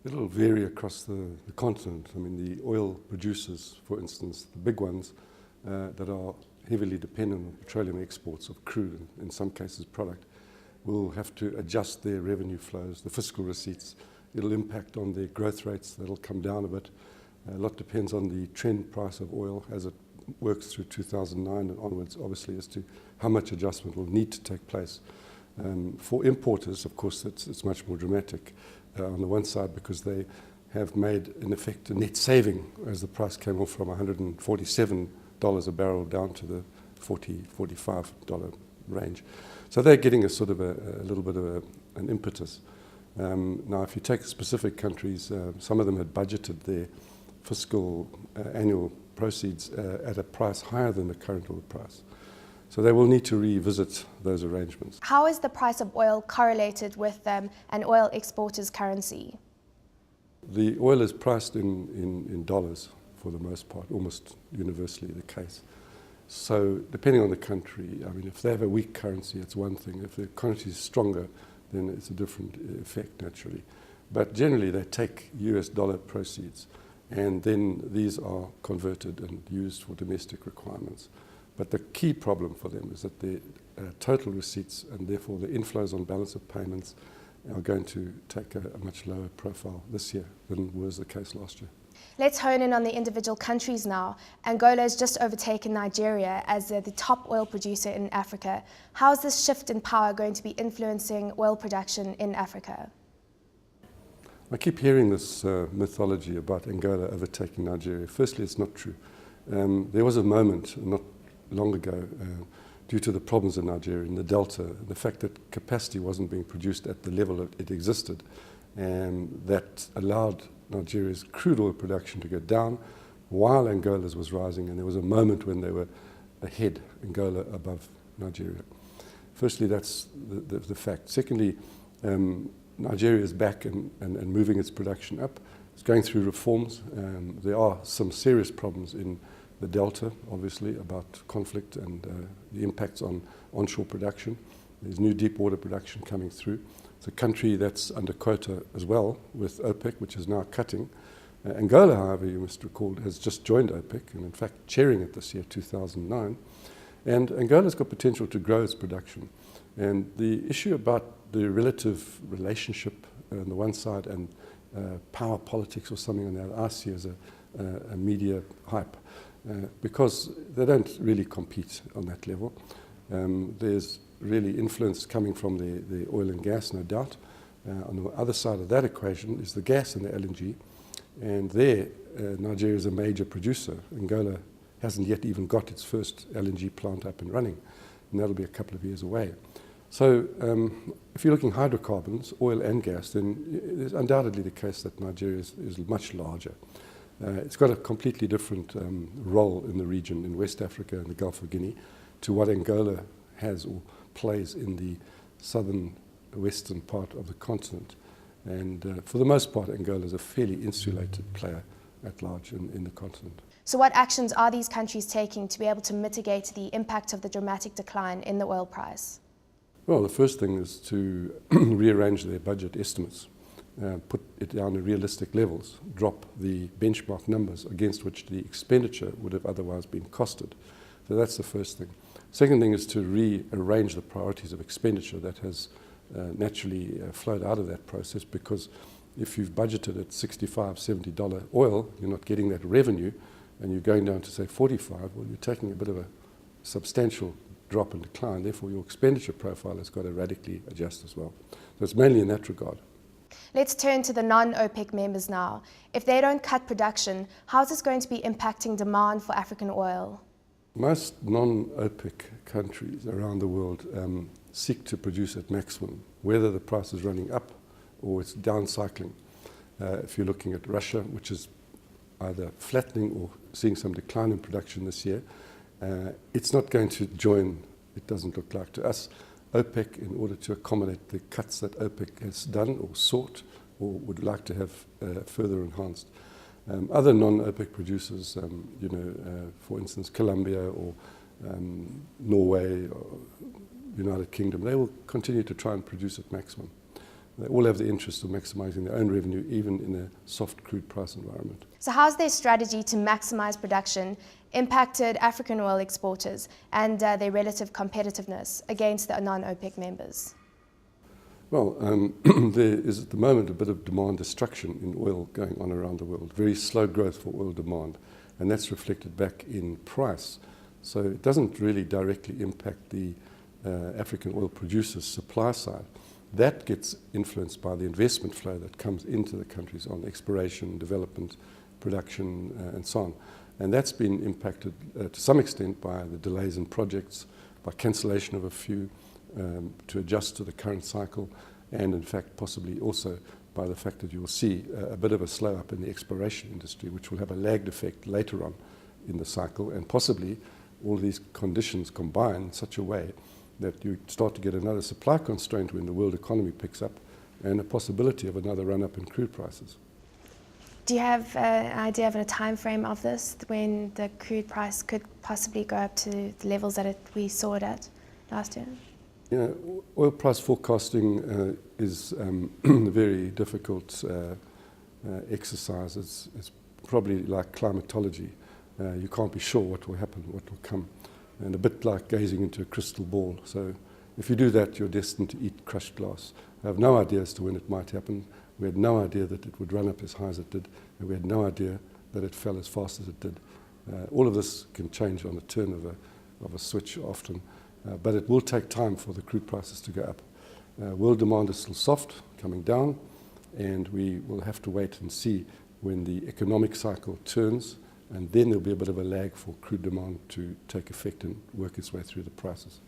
It'll vary across the continent. I mean, the oil producers, for instance, the big ones that are heavily dependent on petroleum exports of crude, and in some cases product, will have to adjust their revenue flows, the fiscal receipts. It'll impact on their growth rates. That'll come down a bit. A lot depends on the trend price of oil as it works through 2009 and onwards, obviously, as to how much adjustment will need to take place. For importers, of course, it's much more dramatic on the one side, because they have made, in effect, a net saving as the price came off from $147 a barrel down to the $40, $45 range. So they're getting a sort of a little bit of an impetus. Now, if you take specific countries, some of them had budgeted their fiscal annual proceeds at a price higher than the current oil price. So they will need to revisit those arrangements. How is the price of oil correlated with an oil exporter's currency? The oil is priced in dollars for the most part, almost universally the case. So depending on the country, I mean, if they have a weak currency, it's one thing. If the currency is stronger, then it's a different effect, naturally. But generally, they take US dollar proceeds, and then these are converted and used for domestic requirements. But the key problem for them is that the total receipts, and therefore the inflows on balance of payments, are going to take a much lower profile this year than was the case last year. Let's hone in on the individual countries now. Angola has just overtaken Nigeria as the top oil producer in Africa. How is this shift in power going to be influencing oil production in Africa? I keep hearing this mythology about Angola overtaking Nigeria. Firstly, it's not true. There was a moment not long ago, due to the problems in Nigeria, in the Delta, the fact that capacity wasn't being produced at the level that it existed, and that allowed Nigeria's crude oil production to go down while Angola's was rising, and there was a moment when they were ahead, Angola above Nigeria. Firstly, that's the fact. Secondly, Nigeria is back and moving its production up. It's going through reforms. There are some serious problems in the Delta, obviously, about conflict and the impacts on onshore production. There's new deep water production coming through. It's a country that's under quota as well with OPEC, which is now cutting. Angola, however, you must recall, has just joined OPEC and in fact chairing it this year, 2009. And Angola's got potential to grow its production. And the issue about the relative relationship on the one side and power politics or something on the other, I see as a media hype. Because they don't really compete on that level. There's really influence coming from the oil and gas, no doubt. On the other side of that equation is the gas and the LNG. And there, Nigeria is a major producer. Angola hasn't yet even got its first LNG plant up and running, and that'll be a couple of years away. So if you're looking hydrocarbons, oil and gas, then it's undoubtedly the case that Nigeria is much larger. It's got a completely different role in the region, in West Africa and the Gulf of Guinea, to what Angola has or plays in the southern western part of the continent. And for the most part, Angola is a fairly insulated player at large in the continent. So what actions are these countries taking to be able to mitigate the impact of the dramatic decline in the oil price? Well, the first thing is to rearrange their budget estimates. Put it down to realistic levels, drop the benchmark numbers against which the expenditure would have otherwise been costed. So that's the first thing. Second thing is to rearrange the priorities of expenditure that has naturally flowed out of that process, because if you've budgeted at $65, $70 oil, you're not getting that revenue, and you're going down to, say, 45, well, you're taking a bit of a substantial drop and decline. Therefore, your expenditure profile has got to radically adjust as well. So it's mainly in that regard. Let's turn to the non-OPEC members now. If they don't cut production, how is this going to be impacting demand for African oil? Most non-OPEC countries around the world seek to produce at maximum, whether the price is running up or it's down cycling. If you're looking at Russia, which is either flattening or seeing some decline in production this year, it's not going to join, it doesn't look like to us, OPEC in order to accommodate the cuts that OPEC has done or sought or would like to have further enhanced. Other non-OPEC producers, for instance, Colombia or Norway or United Kingdom, they will continue to try and produce at maximum. They all have the interest of maximising their own revenue, even in a soft crude price environment. So how's their strategy to maximise production impacted African oil exporters and their relative competitiveness against the non-OPEC members? Well, there is at the moment a bit of demand destruction in oil going on around the world, very slow growth for oil demand, and that's reflected back in price. So it doesn't really directly impact the African oil producers' supply side. That gets influenced by the investment flow that comes into the countries on exploration, development, production, and so on. And that's been impacted to some extent by the delays in projects, by cancellation of a few to adjust to the current cycle, and in fact possibly also by the fact that you will see a bit of a slow up in the exploration industry, which will have a lagged effect later on in the cycle, and possibly all these conditions combine in such a way that you start to get another supply constraint when the world economy picks up, and a possibility of another run-up in crude prices. Do you have an idea of a time frame of this, when the crude price could possibly go up to the levels that we saw it at last year? You know, oil price forecasting is a very difficult exercise. It's probably like climatology. You can't be sure what will happen, what will come, and a bit like gazing into a crystal ball. So if you do that, you're destined to eat crushed glass. I have no idea as to when it might happen. We had no idea that it would run up as high as it did, and we had no idea that it fell as fast as it did. All of this can change on the turn of a switch often, but it will take time for the crude prices to go up. World demand is still soft, coming down, and we will have to wait and see when the economic cycle turns, and then there'll be a bit of a lag for crude demand to take effect and work its way through the prices.